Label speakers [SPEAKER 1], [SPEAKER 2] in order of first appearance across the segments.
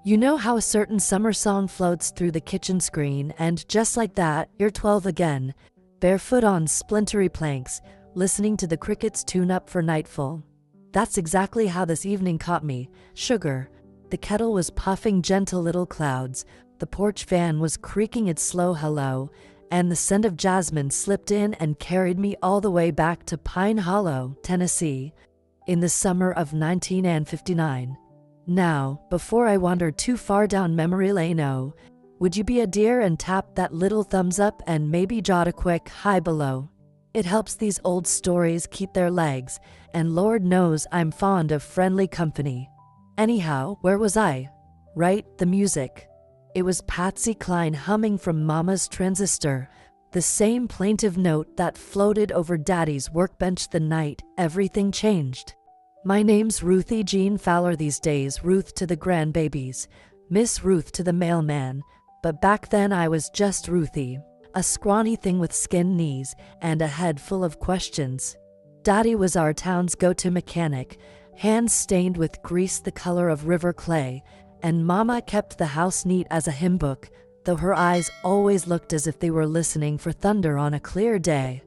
[SPEAKER 1] You know how a certain summer song floats through the kitchen screen, and just like that, you're 12 again, barefoot on splintery planks, listening to the crickets tune up for nightfall. That's exactly how this evening caught me. Sugar. The kettle was puffing gentle little clouds, the porch fan was creaking its slow hello, and the scent of jasmine slipped in and carried me all the way back to Pine Hollow, Tennessee, in the summer of 1959. Now, before I wander too far down memory lane, would you be a dear and tap that little thumbs up and maybe jot a quick hi below? It helps these old stories keep their legs, and Lord knows I'm fond of friendly company. Anyhow, where was I? Right, the music. It was Patsy Cline humming from Mama's transistor, the same plaintive note that floated over Daddy's workbench the night everything changed. My name's Ruthie Jean Fowler these days, Ruth to the grandbabies, Miss Ruth to the mailman, but back then I was just Ruthie, a scrawny thing with skin knees and a head full of questions. Daddy was our town's go-to mechanic, hands stained with grease the color of river clay, and Mama kept the house neat as a hymn book, though her eyes always looked as if they were listening for thunder on a clear day.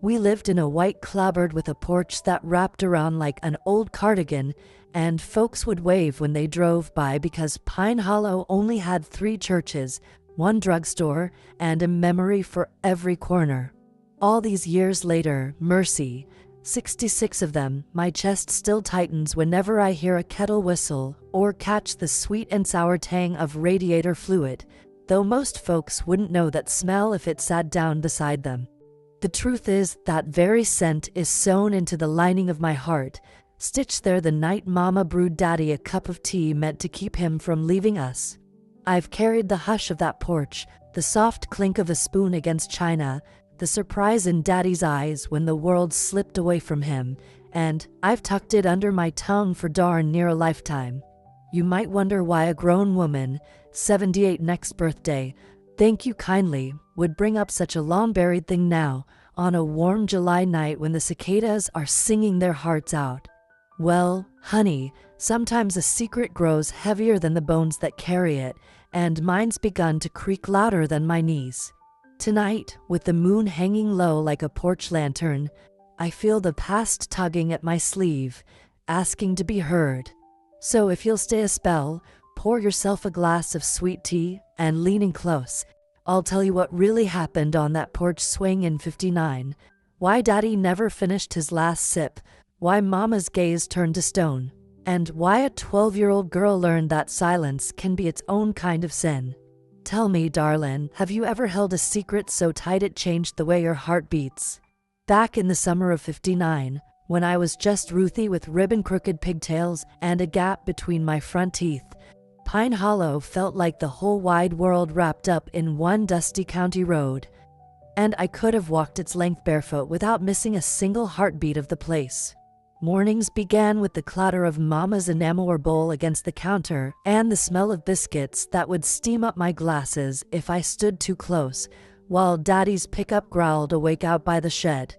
[SPEAKER 1] We lived in a white clapboard with a porch that wrapped around like an old cardigan, and folks would wave when they drove by because Pine Hollow only had 3 churches, 1 drugstore, and a memory for every corner. All these years later, mercy, 66 of them, my chest still tightens whenever I hear a kettle whistle or catch the sweet and sour tang of radiator fluid, though most folks wouldn't know that smell if it sat down beside them. The truth is, that very scent is sewn into the lining of my heart, stitched there the night Mama brewed Daddy a cup of tea meant to keep him from leaving us. I've carried the hush of that porch, the soft clink of a spoon against china, the surprise in Daddy's eyes when the world slipped away from him, and I've tucked it under my tongue for darn near a lifetime. You might wonder why a grown woman, 78 next birthday, thank you kindly, would bring up such a long-buried thing now, on a warm July night when the cicadas are singing their hearts out. Well, honey, sometimes a secret grows heavier than the bones that carry it, and mine's begun to creak louder than my knees. Tonight, with the moon hanging low like a porch lantern, I feel the past tugging at my sleeve, asking to be heard. So if you'll stay a spell, pour yourself a glass of sweet tea, and leaning close, I'll tell you what really happened on that porch swing in '59, why Daddy never finished his last sip, why Mama's gaze turned to stone, and why a 12-year-old girl learned that silence can be its own kind of sin. Tell me, darling, have you ever held a secret so tight it changed the way your heart beats? Back in the summer of '59, when I was just Ruthie with ribbon-crooked pigtails and a gap between my front teeth, Pine Hollow felt like the whole wide world wrapped up in one dusty county road, and I could have walked its length barefoot without missing a single heartbeat of the place. Mornings began with the clatter of Mama's enamel bowl against the counter and the smell of biscuits that would steam up my glasses if I stood too close, while Daddy's pickup growled awake out by the shed,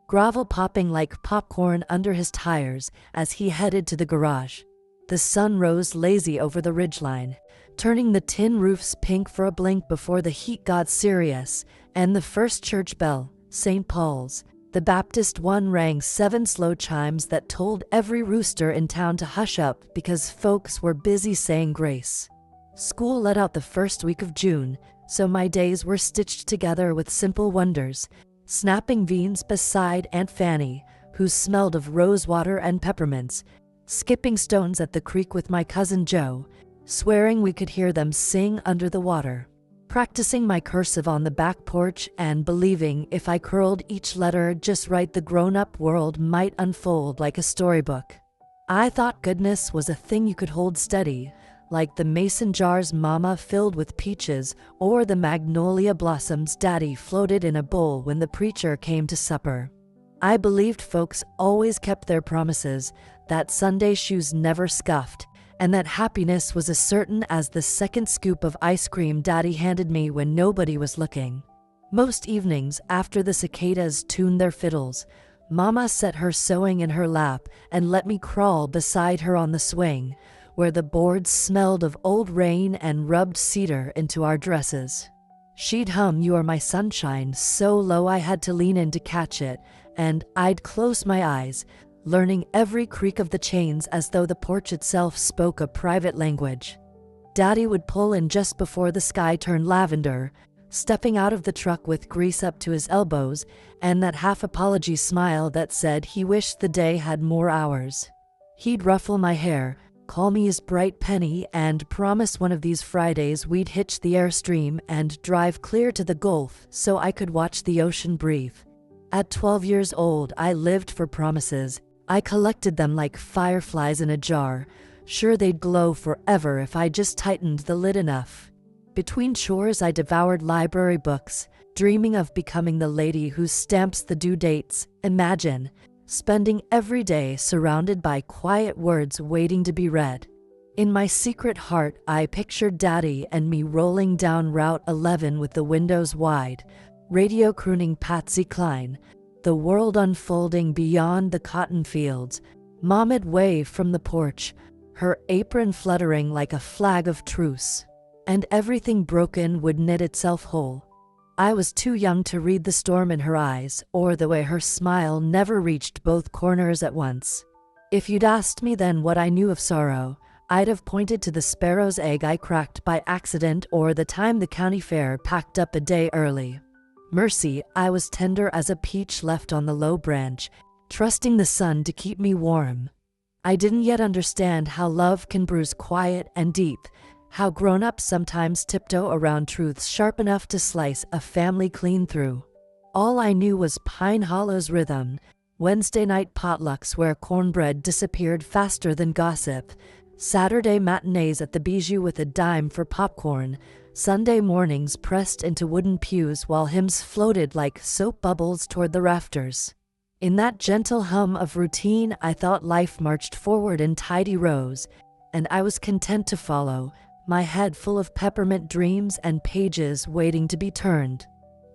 [SPEAKER 1] gravel popping like popcorn under his tires as he headed to the garage. The sun rose lazy over the ridgeline, turning the tin roofs pink for a blink before the heat got serious, and the first church bell, St. Paul's, the Baptist one, rang 7 slow chimes that told every rooster in town to hush up because folks were busy saying grace. School let out the first week of June, so my days were stitched together with simple wonders, snapping beans beside Aunt Fanny, who smelled of rosewater and peppermints, skipping stones at the creek with my cousin Joe, swearing we could hear them sing under the water, practicing my cursive on the back porch and believing if I curled each letter just right the grown-up world might unfold like a storybook. I thought goodness was a thing you could hold steady, like the mason jars Mama filled with peaches or the magnolia blossoms Daddy floated in a bowl when the preacher came to supper. I believed folks always kept their promises, that Sunday shoes never scuffed, and that happiness was as certain as the second scoop of ice cream Daddy handed me when nobody was looking. Most evenings, after the cicadas tuned their fiddles, Mama set her sewing in her lap and let me crawl beside her on the swing, where the boards smelled of old rain and rubbed cedar into our dresses. She'd hum "You Are My Sunshine" so low I had to lean in to catch it, and I'd close my eyes, learning every creak of the chains as though the porch itself spoke a private language. Daddy would pull in just before the sky turned lavender, stepping out of the truck with grease up to his elbows and that half-apology smile that said he wished the day had more hours. He'd ruffle my hair, call me his bright penny, and promise one of these Fridays we'd hitch the Airstream and drive clear to the Gulf so I could watch the ocean breathe. At 12 years old, I lived for promises. I collected them like fireflies in a jar, sure they'd glow forever if I just tightened the lid enough. Between chores, I devoured library books, dreaming of becoming the lady who stamps the due dates. Imagine spending every day surrounded by quiet words waiting to be read. In my secret heart, I pictured Daddy and me rolling down Route 11 with the windows wide, radio crooning Patsy Cline, the world unfolding beyond the cotton fields. Mom'd wave from the porch, her apron fluttering like a flag of truce, and everything broken would knit itself whole. I was too young to read the storm in her eyes, or the way her smile never reached both corners at once. If you'd asked me then what I knew of sorrow, I'd have pointed to the sparrow's egg I cracked by accident or the time the county fair packed up a day early. Mercy, I was tender as a peach left on the low branch, trusting the sun to keep me warm. I didn't yet understand how love can bruise quiet and deep, how grown-ups sometimes tiptoe around truths sharp enough to slice a family clean through. All I knew was Pine Hollow's rhythm, Wednesday night potlucks where cornbread disappeared faster than gossip, Saturday matinees at the Bijou with a dime for popcorn, Sunday mornings pressed into wooden pews while hymns floated like soap bubbles toward the rafters. In that gentle hum of routine, I thought life marched forward in tidy rows, and I was content to follow, my head full of peppermint dreams and pages waiting to be turned.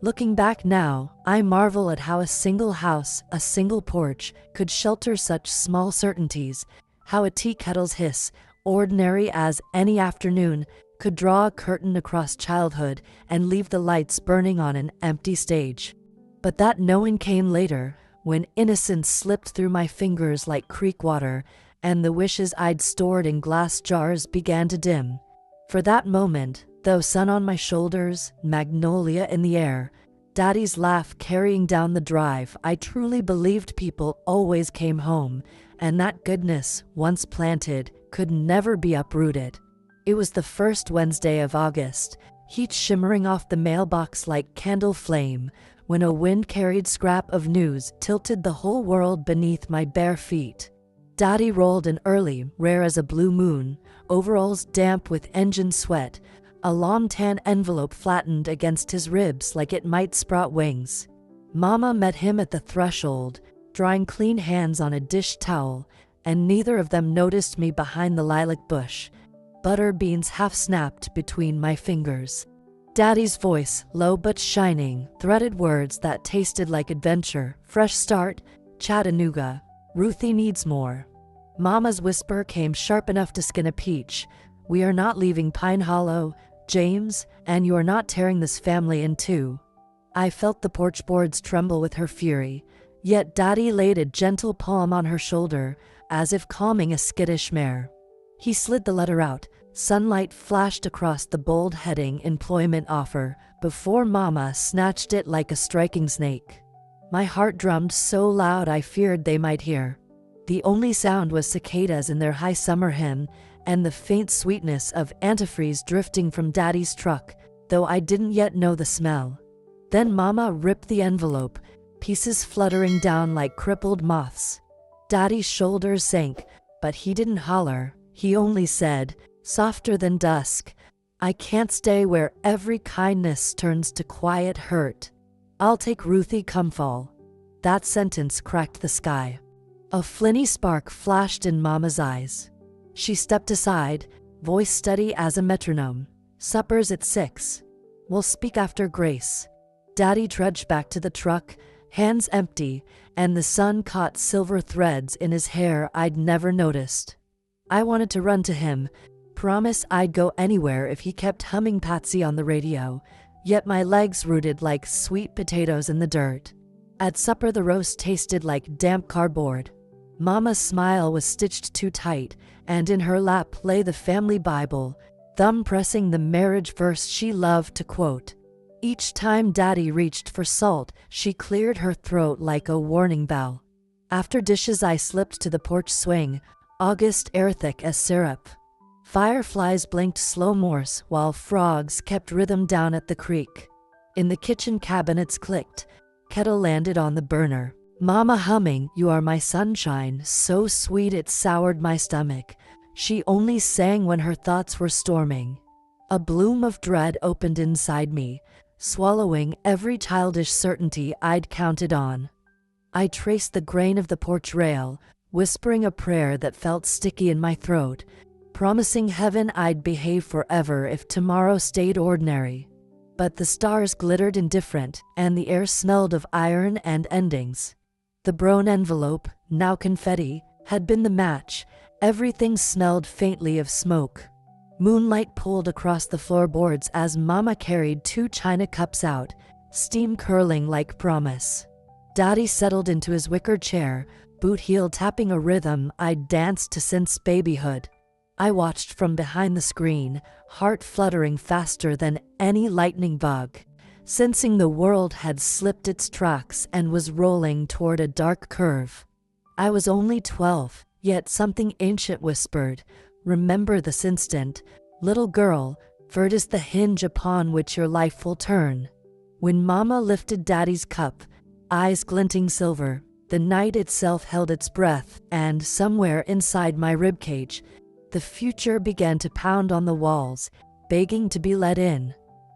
[SPEAKER 1] Looking back now, I marvel at how a single house, a single porch, could shelter such small certainties, how a tea kettle's hiss, ordinary as any afternoon, could draw a curtain across childhood and leave the lights burning on an empty stage. But that knowing came later, when innocence slipped through my fingers like creek water, and the wishes I'd stored in glass jars began to dim. For that moment, though sun on my shoulders, magnolia in the air, Daddy's laugh carrying down the drive, I truly believed people always came home, and that goodness, once planted, could never be uprooted. It was the first Wednesday of August, heat shimmering off the mailbox like candle flame, when a wind-carried scrap of news tilted the whole world beneath my bare feet. Daddy rolled in early, rare as a blue moon, overalls damp with engine sweat, a long tan envelope flattened against his ribs like it might sprout wings. Mama met him at the threshold, drying clean hands on a dish towel, and neither of them noticed me behind the lilac bush, butter beans half-snapped between my fingers. Daddy's voice, low but shining, threaded words that tasted like adventure, fresh start, Chattanooga, Ruthie needs more. Mama's whisper came sharp enough to skin a peach. We are not leaving Pine Hollow, James, and you are not tearing this family in two. I felt the porch boards tremble with her fury, yet Daddy laid a gentle palm on her shoulder, as if calming a skittish mare. He slid the letter out. Sunlight flashed across the bold heading employment offer before Mama snatched it like a striking snake. My heart drummed so loud I feared they might hear. The only sound was cicadas in their high summer hymn and the faint sweetness of antifreeze drifting from Daddy's truck, though I didn't yet know the smell. Then Mama ripped the envelope, pieces fluttering down like crippled moths. Daddy's shoulders sank, but he didn't holler. He only said, softer than dusk, I can't stay where every kindness turns to quiet hurt. I'll take Ruthie come fall. That sentence cracked the sky. A flinty spark flashed in Mama's eyes. She stepped aside, voice steady as a metronome. Supper's at 6. We'll speak after Grace. Daddy trudged back to the truck, hands empty, and the sun caught silver threads in his hair I'd never noticed. I wanted to run to him, promise I'd go anywhere if he kept humming Patsy on the radio, yet my legs rooted like sweet potatoes in the dirt. At supper, the roast tasted like damp cardboard. Mama's smile was stitched too tight, and in her lap lay the family Bible, thumb pressing the marriage verse she loved to quote. Each time Daddy reached for salt, she cleared her throat like a warning bell. After dishes, I slipped to the porch swing, August air thick as syrup. Fireflies blinked slow Morse while frogs kept rhythm down at the creek. In the kitchen, cabinets clicked, kettle landed on the burner. Mama humming, "You Are My Sunshine," so sweet it soured my stomach. She only sang when her thoughts were storming. A bloom of dread opened inside me, swallowing every childish certainty I'd counted on. I traced the grain of the porch rail, whispering a prayer that felt sticky in my throat, promising heaven I'd behave forever if tomorrow stayed ordinary. But the stars glittered indifferent, and the air smelled of iron and endings. The brown envelope, now confetti, had been the match. Everything smelled faintly of smoke. Moonlight pulled across the floorboards as Mama carried 2 china cups out, steam curling like promise. Daddy settled into his wicker chair, boot heel tapping a rhythm I'd danced to since babyhood. I watched from behind the screen, heart fluttering faster than any lightning bug, sensing the world had slipped its tracks and was rolling toward a dark curve. I was only 12, yet something ancient whispered, "Remember this instant, little girl, for it is the hinge upon which your life will turn." When Mama lifted Daddy's cup, eyes glinting silver, the night itself held its breath, and somewhere inside my ribcage, the future began to pound on the walls, begging to be let in.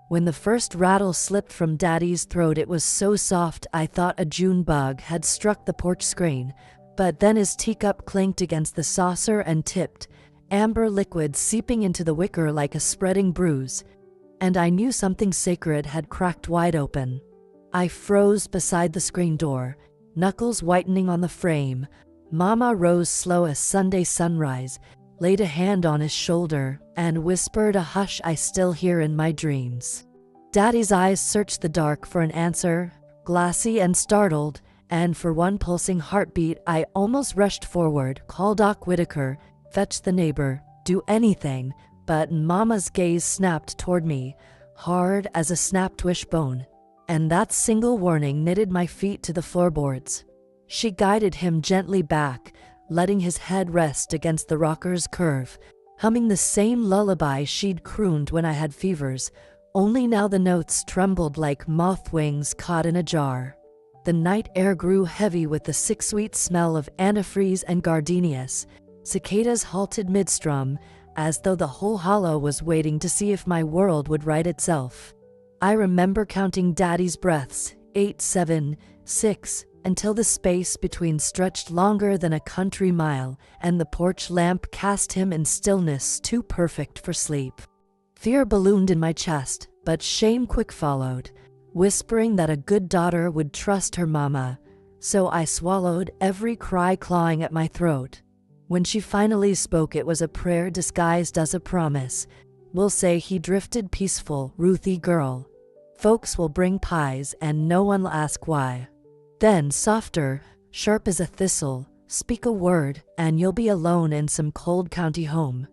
[SPEAKER 1] When the first rattle slipped from Daddy's throat, it was so soft I thought a June bug had struck the porch screen, but then his teacup clinked against the saucer and tipped, amber liquid seeping into the wicker like a spreading bruise, and I knew something sacred had cracked wide open. I froze beside the screen door, knuckles whitening on the frame. Mama rose slow as Sunday sunrise, laid a hand on his shoulder, and whispered a hush I still hear in my dreams. Daddy's eyes searched the dark for an answer, glassy and startled, and for one pulsing heartbeat I almost rushed forward, called Doc Whitaker, fetch the neighbor, do anything, but Mama's gaze snapped toward me, hard as a snapped wishbone, and that single warning knitted my feet to the floorboards. She guided him gently back, letting his head rest against the rocker's curve, humming the same lullaby she'd crooned when I had fevers, only now the notes trembled like moth wings caught in a jar. The night air grew heavy with the sick sweet smell of antifreeze and gardenias. Cicadas halted mid-strum, as though the whole hollow was waiting to see if my world would right itself. I remember counting Daddy's breaths, 8, 7, 6, until the space between stretched longer than a country mile, and the porch lamp cast him in stillness too perfect for sleep. Fear ballooned in my chest, but shame quick followed, whispering that a good daughter would trust her mama, so I swallowed every cry clawing at my throat. When she finally spoke, it was a prayer disguised as a promise. "We'll say he drifted peaceful, Ruthie girl. Folks will bring pies and no one'll ask why." Then, softer, sharp as a thistle, "Speak a word, and you'll be alone in some cold county home."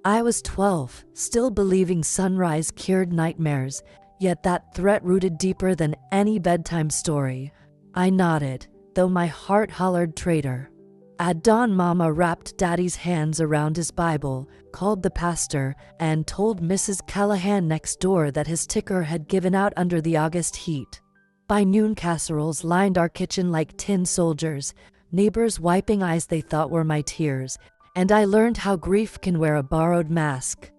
[SPEAKER 1] I was 12, still believing sunrise cured nightmares, yet that threat rooted deeper than any bedtime story. I nodded, though my heart hollered traitor. At dawn, Mama wrapped Daddy's hands around his Bible, called the pastor, and told Mrs. Callahan next door that his ticker had given out under the August heat. By noon, casseroles lined our kitchen like tin soldiers, neighbors wiping eyes they thought were my tears, and I learned how grief can wear a borrowed mask.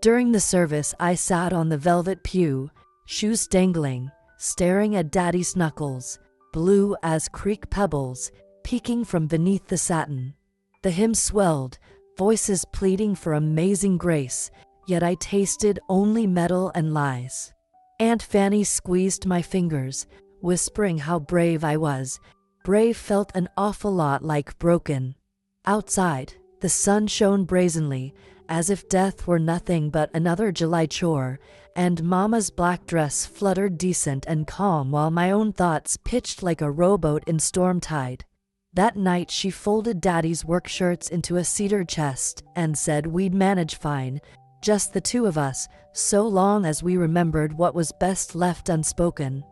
[SPEAKER 1] During the service, I sat on the velvet pew, shoes dangling, staring at Daddy's knuckles, blue as creek pebbles, peeking from beneath the satin. The hymn swelled, voices pleading for amazing grace, yet I tasted only metal and lies. Aunt Fanny squeezed my fingers, whispering how brave I was. Brave felt an awful lot like broken. Outside, The sun shone brazenly, as if death were nothing but another July chore, and Mama's black dress fluttered decent and calm while my own thoughts pitched like a rowboat in storm tide. That night she folded Daddy's work shirts into a cedar chest and said we'd manage fine, just the two of us, so long as we remembered what was best left unspoken.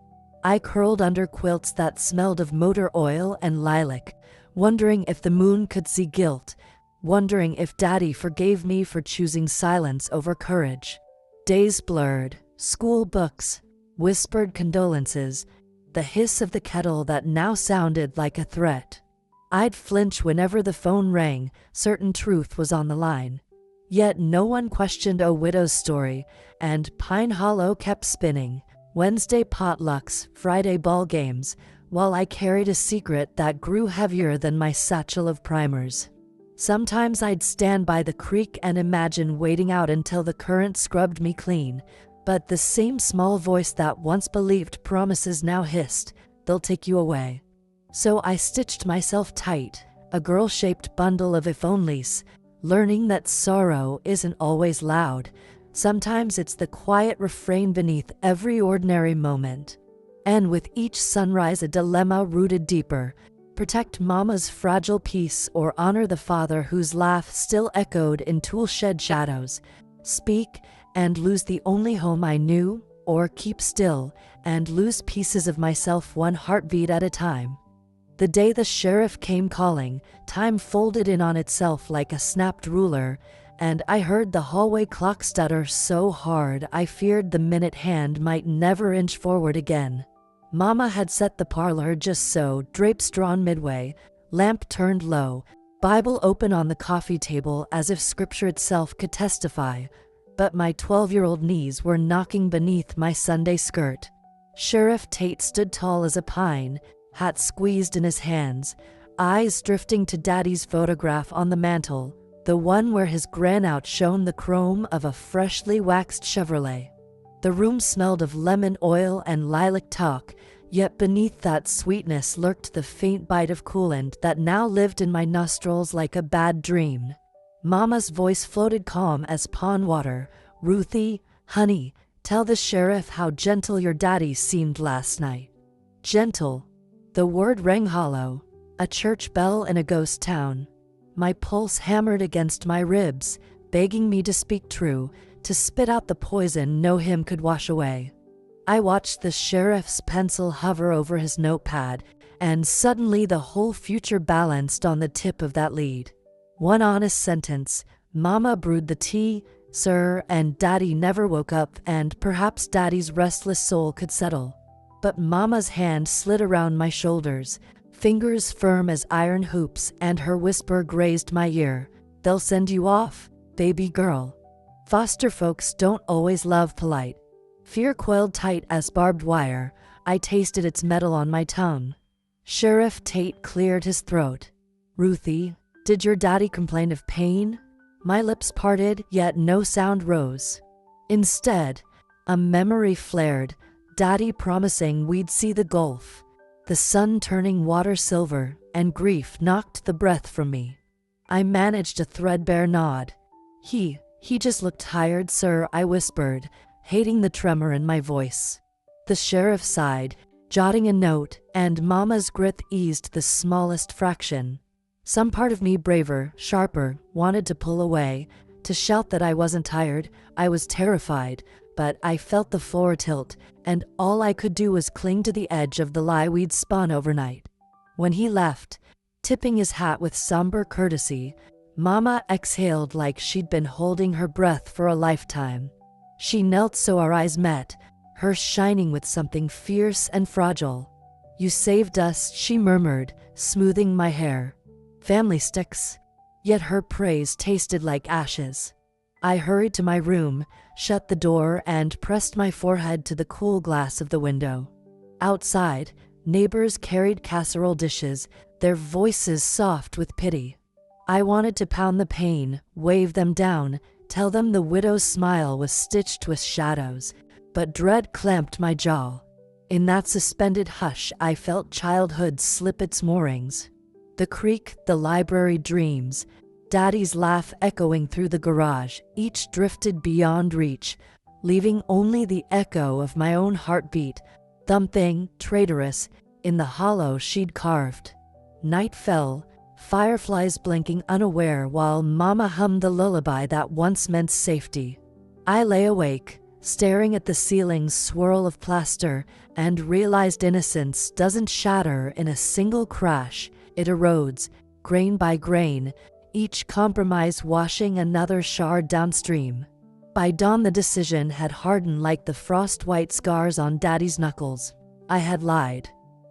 [SPEAKER 1] I curled under quilts that smelled of motor oil and lilac, wondering if the moon could see guilt, wondering if Daddy forgave me for choosing silence over courage. Days blurred, school books, whispered condolences, the hiss of the kettle that now sounded like a threat. I'd flinch whenever the phone rang, certain truth was on the line. Yet no one questioned a widow's story, and Pine Hollow kept spinning, Wednesday potlucks, Friday ball games, while I carried a secret that grew heavier than my satchel of primers. Sometimes I'd stand by the creek and imagine wading out until the current scrubbed me clean, but the same small voice that once believed promises now hissed, "They'll take you away." So I stitched myself tight, a girl-shaped bundle of if-onlys, learning that sorrow isn't always loud. Sometimes it's the quiet refrain beneath every ordinary moment. And with each sunrise a dilemma rooted deeper: protect Mama's fragile peace or honor the father whose laugh still echoed in tool-shed shadows, speak and lose the only home I knew, or keep still and lose pieces of myself one heartbeat at a time. The day the sheriff came calling, time folded in on itself like a snapped ruler, and I heard the hallway clock stutter so hard I feared the minute hand might never inch forward again. Mama had set the parlor just so, drapes drawn midway, lamp turned low, Bible open on the coffee table as if scripture itself could testify, but my 12-year-old knees were knocking beneath my Sunday skirt. Sheriff Tate stood tall as a pine, hat squeezed in his hands, eyes drifting to Daddy's photograph on the mantel, the one where his granite shone the chrome of a freshly waxed Chevrolet. The room smelled of lemon oil and lilac talk, yet beneath that sweetness lurked the faint bite of coolant that now lived in my nostrils like a bad dream. Mama's voice floated calm as pond water. "Ruthie, honey, tell the sheriff how gentle your daddy seemed last night." Gentle. The word rang hollow, a church bell in a ghost town. My pulse hammered against my ribs, begging me to speak true, to spit out the poison no hymn could wash away. I watched the sheriff's pencil hover over his notepad, and suddenly the whole future balanced on the tip of that lead. One honest sentence: Mama brewed the tea, sir, and Daddy never woke up, and perhaps Daddy's restless soul could settle. But Mama's hand slid around my shoulders, fingers firm as iron hoops, and her whisper grazed my ear: "They'll send you off, baby girl." Foster folks don't always love polite. Fear coiled tight as barbed wire. I tasted its metal on my tongue. Sheriff Tate cleared his throat. "Ruthie, did your daddy complain of pain?" My lips parted, yet no sound rose. Instead, a memory flared, Daddy promising we'd see the Gulf, the sun turning water silver, and grief knocked the breath from me. I managed a threadbare nod. He just looked tired, sir," I whispered, hating the tremor in my voice. The sheriff sighed, jotting a note, and Mama's grit eased the smallest fraction. Some part of me, braver, sharper, wanted to pull away, to shout that I wasn't tired. I was terrified, but I felt the floor tilt, and all I could do was cling to the edge of the lie we'd spun overnight. When he left, tipping his hat with somber courtesy, Mama exhaled like she'd been holding her breath for a lifetime. She knelt so our eyes met, hers shining with something fierce and fragile. "You saved us," she murmured, smoothing my hair. "Family sticks." Yet her praise tasted like ashes. I hurried to my room, shut the door, and pressed my forehead to the cool glass of the window. Outside, neighbors carried casserole dishes, their voices soft with pity. I wanted to pound the pain, wave them down, tell them the widow's smile was stitched with shadows, but dread clamped my jaw. In that suspended hush I felt childhood slip its moorings. The creek, the library dreams, Daddy's laugh echoing through the garage, each drifted beyond reach, leaving only the echo of my own heartbeat, thumping, traitorous, in the hollow she'd carved. Night fell, fireflies blinking unaware while Mama hummed the lullaby that once meant safety. I lay awake, staring at the ceiling's swirl of plaster, and realized innocence doesn't shatter in a single crash, it erodes, grain by grain, each compromise washing another shard downstream. By dawn the decision had hardened like the frost-white scars on Daddy's knuckles. I had lied.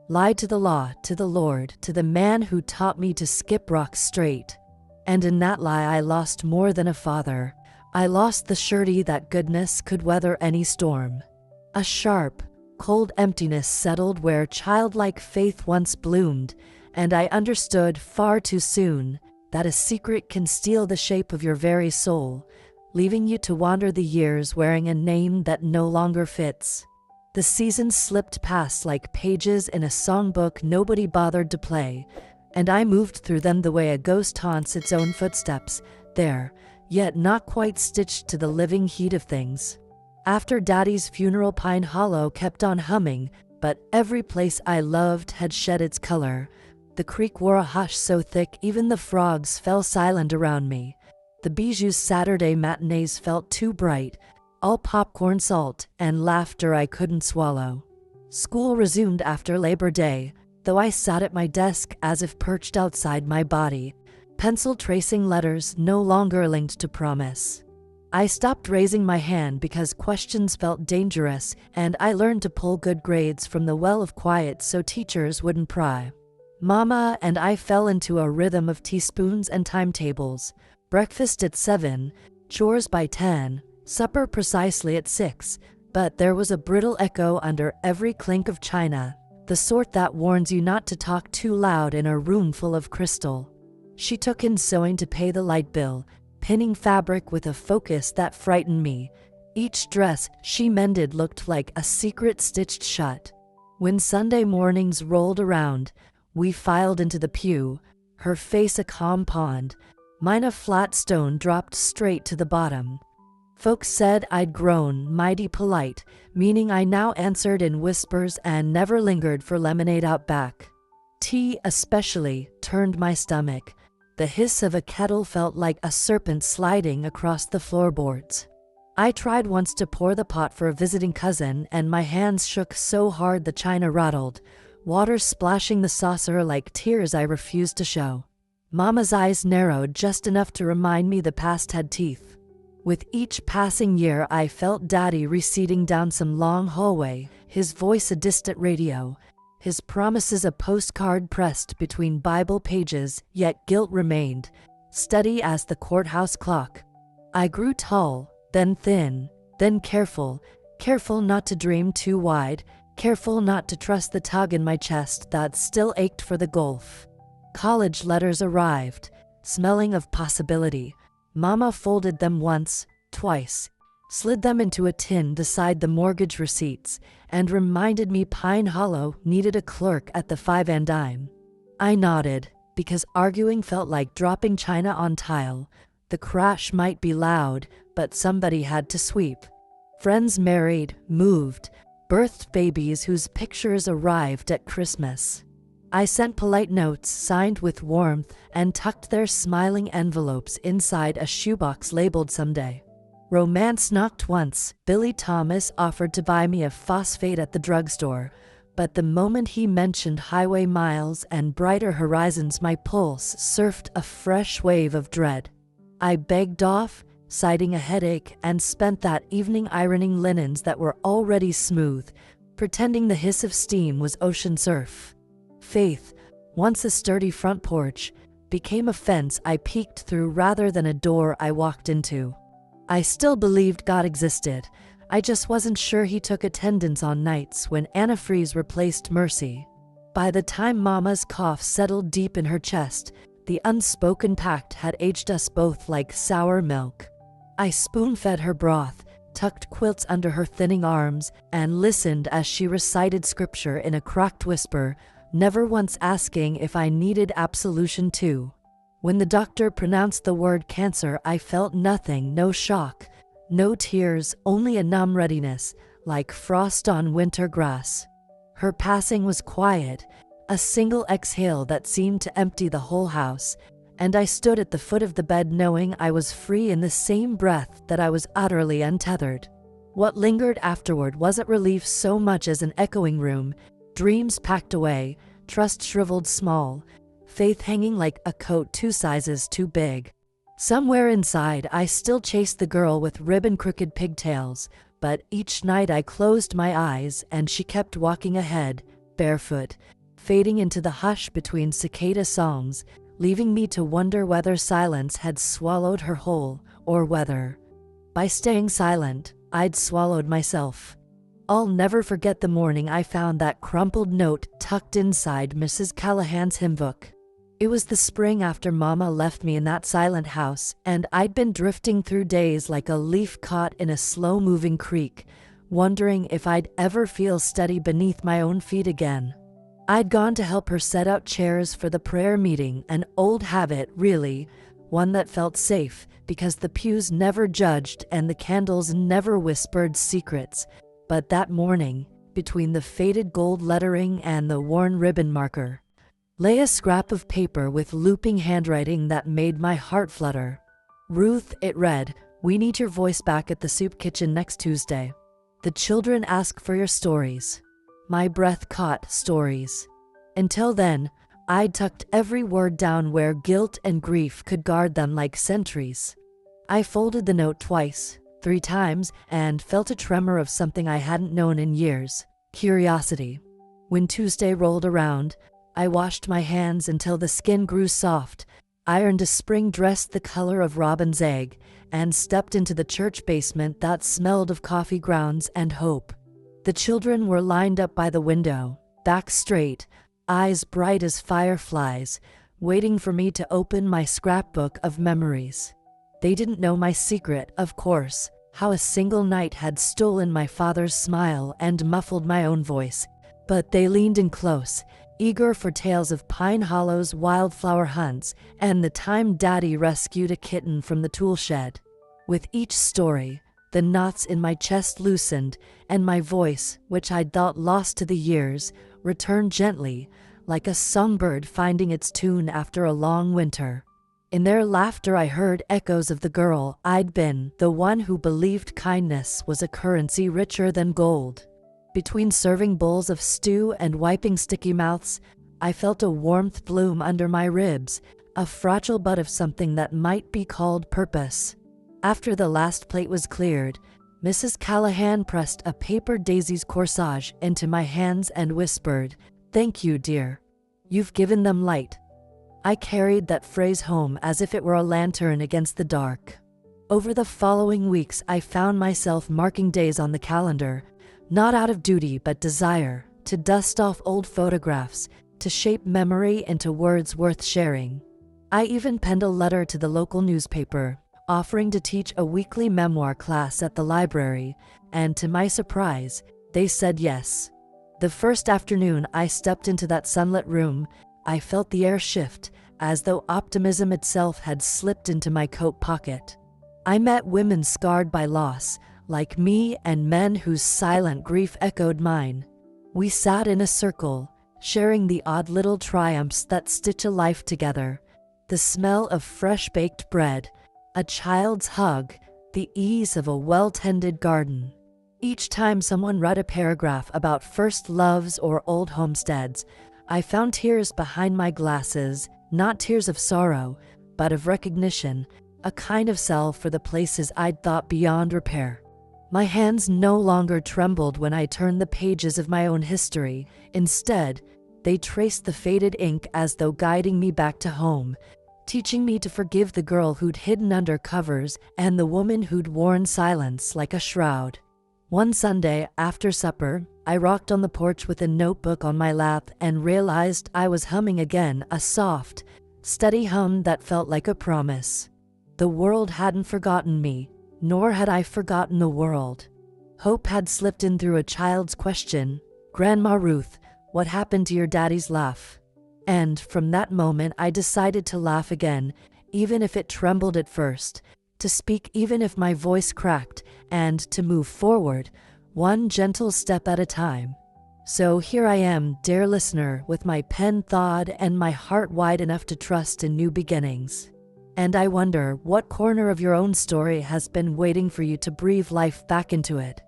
[SPEAKER 1] Lied to the law, to the Lord, to the man who taught me to skip rocks straight. And in that lie I lost more than a father. I lost the surety that goodness could weather any storm. A sharp, cold emptiness settled where childlike faith once bloomed, and I understood far too soon that a secret can steal the shape of your very soul, leaving you to wander the years wearing a name that no longer fits. The seasons slipped past like pages in a songbook nobody bothered to play, and I moved through them the way a ghost haunts its own footsteps, there, yet not quite stitched to the living heat of things. After Daddy's funeral, Pine Hollow kept on humming, but every place I loved had shed its color. The creek wore a hush so thick even the frogs fell silent around me. The Bijou's Saturday matinees felt too bright, all popcorn salt and laughter I couldn't swallow. School resumed after Labor Day, though I sat at my desk as if perched outside my body, pencil tracing letters no longer linked to promise. I stopped raising my hand because questions felt dangerous, and I learned to pull good grades from the well of quiet so teachers wouldn't pry. Mama and I fell into a rhythm of teaspoons and timetables, breakfast at 7, chores by 10, supper precisely at 6, but there was a brittle echo under every clink of china, the sort that warns you not to talk too loud in a room full of crystal. She took in sewing to pay the light bill, pinning fabric with a focus that frightened me. Each dress she mended looked like a secret stitched shut. When Sunday mornings rolled around, we filed into the pew, her face a calm pond, mine a flat stone dropped straight to the bottom. Folks said I'd grown mighty polite, meaning I now answered in whispers and never lingered for lemonade out back. Tea, especially, turned my stomach. The hiss of a kettle felt like a serpent sliding across the floorboards. I tried once to pour the pot for a visiting cousin, and my hands shook so hard the china rattled, water splashing the saucer like tears I refused to show. Mama's eyes narrowed just enough to remind me the past had teeth. With each passing year I felt Daddy receding down some long hallway, his voice a distant radio, his promises a postcard pressed between Bible pages, yet guilt remained, steady as the courthouse clock. I grew tall, then thin, then careful not to dream too wide, careful not to trust the tug in my chest that still ached for the Gulf. College letters arrived, smelling of possibility. Mama folded them once, twice, slid them into a tin beside the mortgage receipts, and reminded me Pine Hollow needed a clerk at the 5 and dime. I nodded, because arguing felt like dropping china on tile. The crash might be loud, but somebody had to sweep. Friends married, moved, birthed babies whose pictures arrived at Christmas. I sent polite notes signed with warmth and tucked their smiling envelopes inside a shoebox labeled someday. Romance knocked once. Billy Thomas offered to buy me a phosphate at the drugstore, but the moment he mentioned highway miles and brighter horizons, my pulse surfed a fresh wave of dread. I begged off, citing a headache, and spent that evening ironing linens that were already smooth, pretending the hiss of steam was ocean surf. Faith, once a sturdy front porch, became a fence I peeked through rather than a door I walked into. I still believed God existed, I just wasn't sure he took attendance on nights when antifreeze replaced mercy. By the time Mama's cough settled deep in her chest, the unspoken pact had aged us both like sour milk. I spoon-fed her broth, tucked quilts under her thinning arms, and listened as she recited scripture in a cracked whisper, never once asking if I needed absolution too. When the doctor pronounced the word cancer, I felt nothing, no shock, no tears, only a numb readiness, like frost on winter grass. Her passing was quiet, a single exhale that seemed to empty the whole house, and I stood at the foot of the bed knowing I was free in the same breath that I was utterly untethered. What lingered afterward wasn't relief so much as an echoing room, dreams packed away, trust shriveled small, faith hanging like a coat 2 sizes too big. Somewhere inside, I still chased the girl with ribbon-crooked pigtails, but each night I closed my eyes and she kept walking ahead, barefoot, fading into the hush between cicada songs, leaving me to wonder whether silence had swallowed her whole, or whether, by staying silent, I'd swallowed myself. I'll never forget the morning I found that crumpled note tucked inside Mrs. Callahan's hymn book. It was the spring after Mama left me in that silent house, and I'd been drifting through days like a leaf caught in a slow-moving creek, wondering if I'd ever feel steady beneath my own feet again. I'd gone to help her set out chairs for the prayer meeting, an old habit, really, one that felt safe because the pews never judged and the candles never whispered secrets. But that morning, between the faded gold lettering and the worn ribbon marker, lay a scrap of paper with looping handwriting that made my heart flutter. "Ruth," it read, "we need your voice back at the soup kitchen next Tuesday. The children ask for your stories." My breath caught stories. Until then, I'd tucked every word down where guilt and grief could guard them like sentries. I folded the note twice, 3 times, and felt a tremor of something I hadn't known in years, curiosity. When Tuesday rolled around, I washed my hands until the skin grew soft, ironed a spring dress the color of robin's egg, and stepped into the church basement that smelled of coffee grounds and hope. The children were lined up by the window, backs straight, eyes bright as fireflies, waiting for me to open my scrapbook of memories. They didn't know my secret, of course, how a single night had stolen my father's smile and muffled my own voice, but they leaned in close, eager for tales of Pine Hollow's wildflower hunts and the time Daddy rescued a kitten from the tool shed. With each story, the knots in my chest loosened, and my voice, which I'd thought lost to the years, returned gently, like a songbird finding its tune after a long winter. In their laughter I heard echoes of the girl I'd been, the one who believed kindness was a currency richer than gold. Between serving bowls of stew and wiping sticky mouths, I felt a warmth bloom under my ribs, a fragile bud of something that might be called purpose. After the last plate was cleared, Mrs. Callahan pressed a paper daisy's corsage into my hands and whispered, "Thank you, dear. You've given them light." I carried that phrase home as if it were a lantern against the dark. Over the following weeks, I found myself marking days on the calendar, not out of duty but desire, to dust off old photographs, to shape memory into words worth sharing. I even penned a letter to the local newspaper, offering to teach a weekly memoir class at the library, and to my surprise, they said yes. The first afternoon I stepped into that sunlit room, I felt the air shift, as though optimism itself had slipped into my coat pocket. I met women scarred by loss, like me, and men whose silent grief echoed mine. We sat in a circle, sharing the odd little triumphs that stitch a life together. The smell of fresh-baked bread, a child's hug, the ease of a well-tended garden. Each time someone read a paragraph about first loves or old homesteads, I found tears behind my glasses, not tears of sorrow, but of recognition, a kind of salve for the places I'd thought beyond repair. My hands no longer trembled when I turned the pages of my own history. Instead, they traced the faded ink as though guiding me back to home, teaching me to forgive the girl who'd hidden under covers and the woman who'd worn silence like a shroud. One Sunday, after supper, I rocked on the porch with a notebook on my lap and realized I was humming again, a soft, steady hum that felt like a promise. The world hadn't forgotten me, nor had I forgotten the world. Hope had slipped in through a child's question, "Grandma Ruth, what happened to your daddy's laugh?" And from that moment, I decided to laugh again, even if it trembled at first, to speak even if my voice cracked, and to move forward, one gentle step at a time. So here I am, dear listener, with my pen thawed and my heart wide enough to trust in new beginnings. And I wonder what corner of your own story has been waiting for you to breathe life back into it.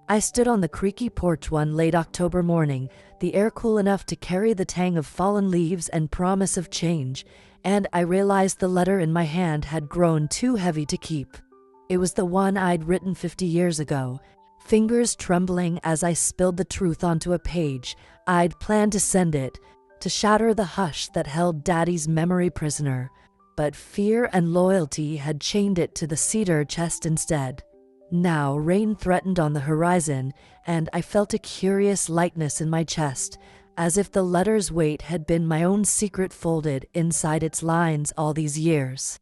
[SPEAKER 1] I stood on the creaky porch one late October morning, the air cool enough to carry the tang of fallen leaves and promise of change, and I realized the letter in my hand had grown too heavy to keep. It was the one I'd written 50 years ago. Fingers trembling as I spilled the truth onto a page, I'd planned to send it, to shatter the hush that held Daddy's memory prisoner. But fear and loyalty had chained it to the cedar chest instead. Now rain threatened on the horizon, and I felt a curious lightness in my chest, as if the letter's weight had been my own secret folded inside its lines all these years.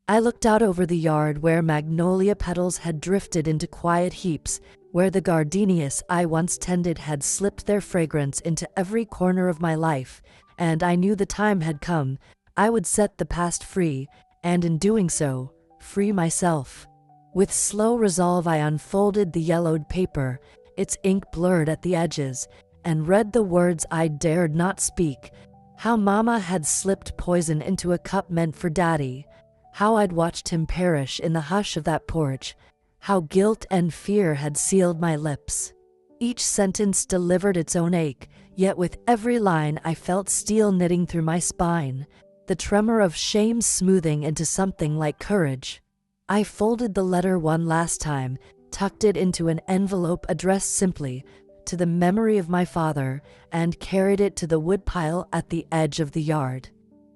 [SPEAKER 1] I looked out over the yard where magnolia petals had drifted into quiet heaps, where the gardenias I once tended had slipped their fragrance into every corner of my life, and I knew the time had come. I would set the past free, and in doing so, free myself. With slow resolve I unfolded the yellowed paper, its ink blurred at the edges, and read the words I dared not speak. How Mama had slipped poison into a cup meant for Daddy. How I'd watched him perish in the hush of that porch. How guilt and fear had sealed my lips. Each sentence delivered its own ache, yet with every line I felt steel knitting through my spine, the tremor of shame smoothing into something like courage. I folded the letter one last time, tucked it into an envelope addressed simply, to the memory of my father, and carried it to the woodpile at the edge of the yard.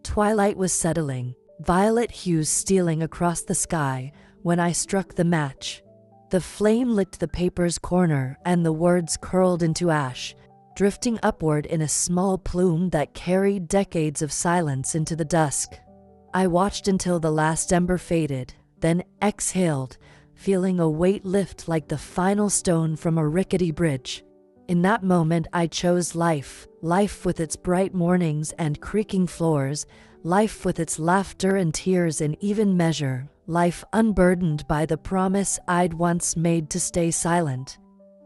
[SPEAKER 1] Twilight was settling, violet hues stealing across the sky, when I struck the match. The flame licked the paper's corner, and the words curled into ash, drifting upward in a small plume that carried decades of silence into the dusk. I watched until the last ember faded, then exhaled, feeling a weight lift like the final stone from a rickety bridge. In that moment I chose life, life with its bright mornings and creaking floors, life with its laughter and tears in even measure, life unburdened by the promise I'd once made to stay silent.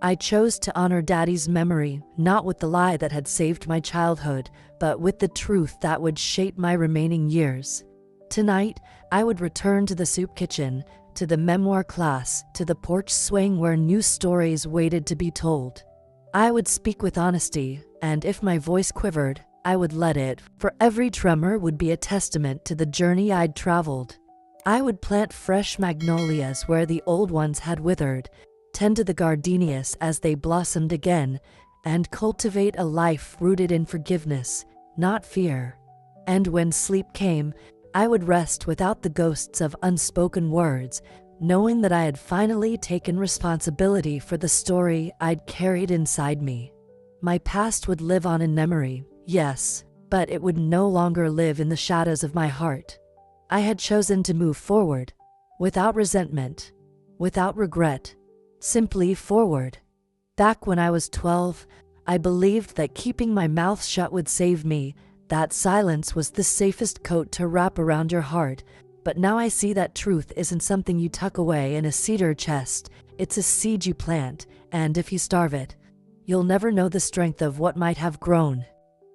[SPEAKER 1] I chose to honor Daddy's memory, not with the lie that had saved my childhood, but with the truth that would shape my remaining years. Tonight, I would return to the soup kitchen, to the memoir class, to the porch swing where new stories waited to be told. I would speak with honesty, and if my voice quivered, I would let it, for every tremor would be a testament to the journey I'd traveled. I would plant fresh magnolias where the old ones had withered, tend to the gardenias as they blossomed again, and cultivate a life rooted in forgiveness, not fear. And when sleep came, I would rest without the ghosts of unspoken words, knowing that I had finally taken responsibility for the story I'd carried inside me. My past would live on in memory, yes, but it would no longer live in the shadows of my heart. I had chosen to move forward, without resentment, without regret, simply forward. Back when I was 12, I believed that keeping my mouth shut would save me, that silence was the safest coat to wrap around your heart. But now I see that truth isn't something you tuck away in a cedar chest, it's a seed you plant, and if you starve it, you'll never know the strength of what might have grown.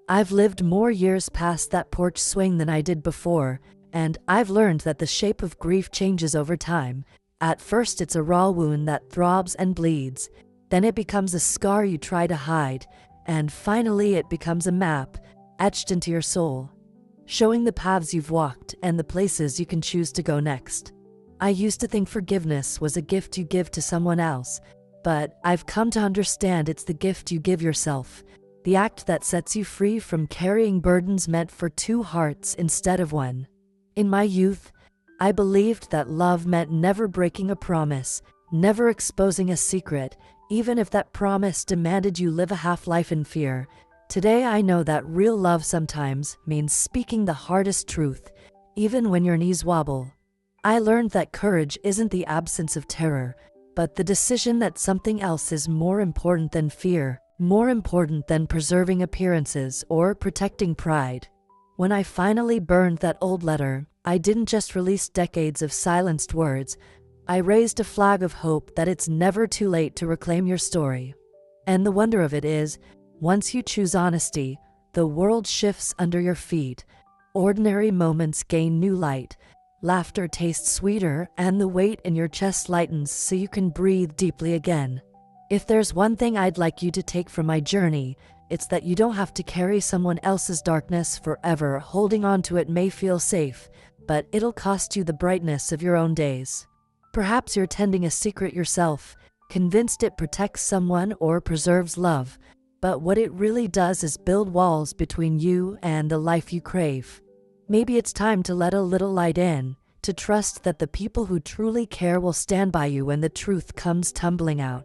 [SPEAKER 1] I've lived more years past that porch swing than I did before, and I've learned that the shape of grief changes over time. At first it's a raw wound that throbs and bleeds, then it becomes a scar you try to hide, and finally it becomes a map, etched into your soul, showing the paths you've walked and the places you can choose to go next. I used to think forgiveness was a gift you give to someone else, but I've come to understand it's the gift you give yourself, the act that sets you free from carrying burdens meant for two hearts instead of one. In my youth, I believed that love meant never breaking a promise, never exposing a secret, even if that promise demanded you live a half-life in fear. Today I know that real love sometimes means speaking the hardest truth, even when your knees wobble. I learned that courage isn't the absence of terror, but the decision that something else is more important than fear, more important than preserving appearances or protecting pride. When I finally burned that old letter, I didn't just release decades of silenced words. I raised a flag of hope that it's never too late to reclaim your story. And the wonder of it is, once you choose honesty, the world shifts under your feet. Ordinary moments gain new light. Laughter tastes sweeter, and the weight in your chest lightens so you can breathe deeply again. If there's one thing I'd like you to take from my journey, it's that you don't have to carry someone else's darkness forever. Holding on to it may feel safe, but it'll cost you the brightness of your own days. Perhaps you're tending a secret yourself, convinced it protects someone or preserves love, but what it really does is build walls between you and the life you crave. Maybe it's time to let a little light in, to trust that the people who truly care will stand by you when the truth comes tumbling out.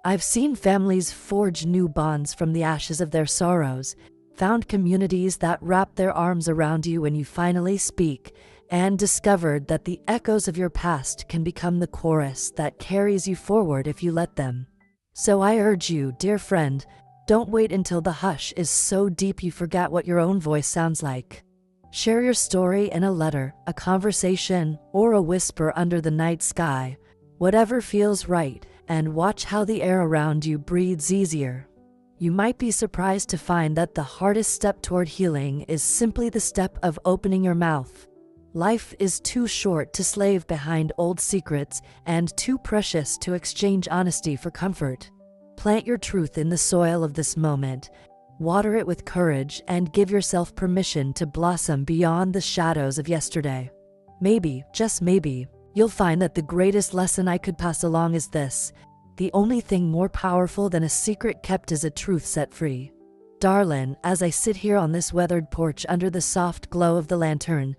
[SPEAKER 1] I've seen families forge new bonds from the ashes of their sorrows, found communities that wrap their arms around you when you finally speak, and discovered that the echoes of your past can become the chorus that carries you forward if you let them. So I urge you, dear friend, don't wait until the hush is so deep you forget what your own voice sounds like. Share your story in a letter, a conversation, or a whisper under the night sky, whatever feels right, and watch how the air around you breathes easier. You might be surprised to find that the hardest step toward healing is simply the step of opening your mouth. Life is too short to slave behind old secrets and too precious to exchange honesty for comfort. Plant your truth in the soil of this moment, water it with courage, and give yourself permission to blossom beyond the shadows of yesterday. Maybe, just maybe, you'll find that the greatest lesson I could pass along is this: the only thing more powerful than a secret kept is a truth set free. Darling, as I sit here on this weathered porch under the soft glow of the lantern,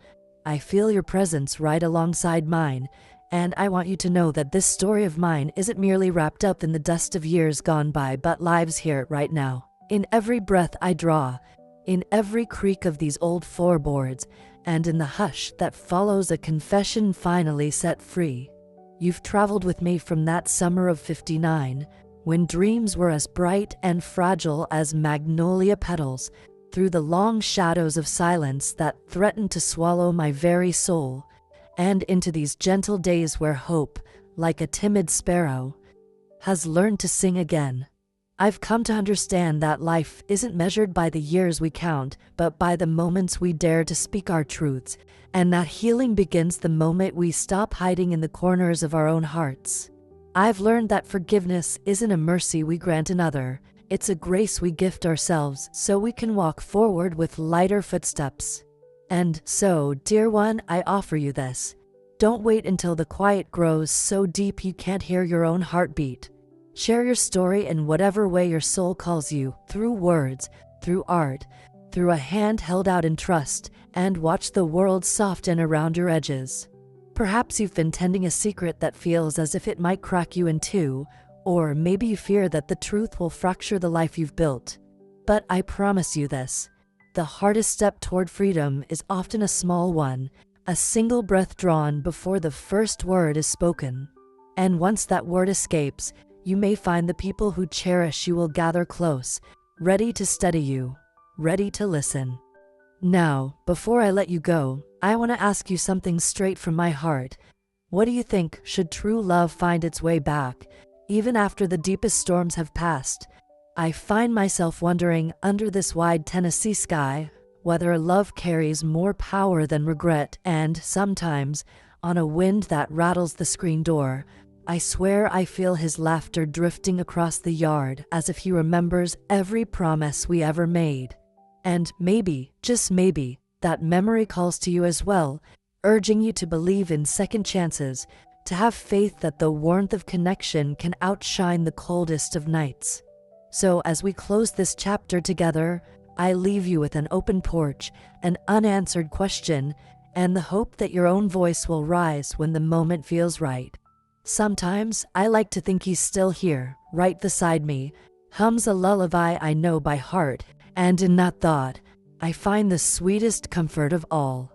[SPEAKER 1] I feel your presence right alongside mine, and I want you to know that this story of mine isn't merely wrapped up in the dust of years gone by, but lives here right now. In every breath I draw, in every creak of these old floorboards, and in the hush that follows a confession finally set free. You've traveled with me from that summer of '59, when dreams were as bright and fragile as magnolia petals, through the long shadows of silence that threatened to swallow my very soul, and into these gentle days where hope, like a timid sparrow, has learned to sing again. I've come to understand that life isn't measured by the years we count, but by the moments we dare to speak our truths, and that healing begins the moment we stop hiding in the corners of our own hearts. I've learned that forgiveness isn't a mercy we grant another, it's a grace we gift ourselves so we can walk forward with lighter footsteps. And so, dear one, I offer you this. Don't wait until the quiet grows so deep you can't hear your own heartbeat. Share your story in whatever way your soul calls you, through words, through art, through a hand held out in trust, and watch the world soften around your edges. Perhaps you've been tending a secret that feels as if it might crack you in two, or maybe you fear that the truth will fracture the life you've built. But I promise you this: the hardest step toward freedom is often a small one, a single breath drawn before the first word is spoken. And once that word escapes, you may find the people who cherish you will gather close, ready to steady you, ready to listen. Now, before I let you go, I want to ask you something straight from my heart. What do you think? Should true love find its way back, even after the deepest storms have passed? I find myself wondering, under this wide Tennessee sky, whether love carries more power than regret, and sometimes, on a wind that rattles the screen door, I swear I feel his laughter drifting across the yard as if he remembers every promise we ever made. And maybe, just maybe, that memory calls to you as well, urging you to believe in second chances, to have faith that the warmth of connection can outshine the coldest of nights. So as we close this chapter together, I leave you with an open porch, an unanswered question, and the hope that your own voice will rise when the moment feels right. Sometimes I like to think he's still here, right beside me, hums a lullaby I know by heart, and in that thought, I find the sweetest comfort of all.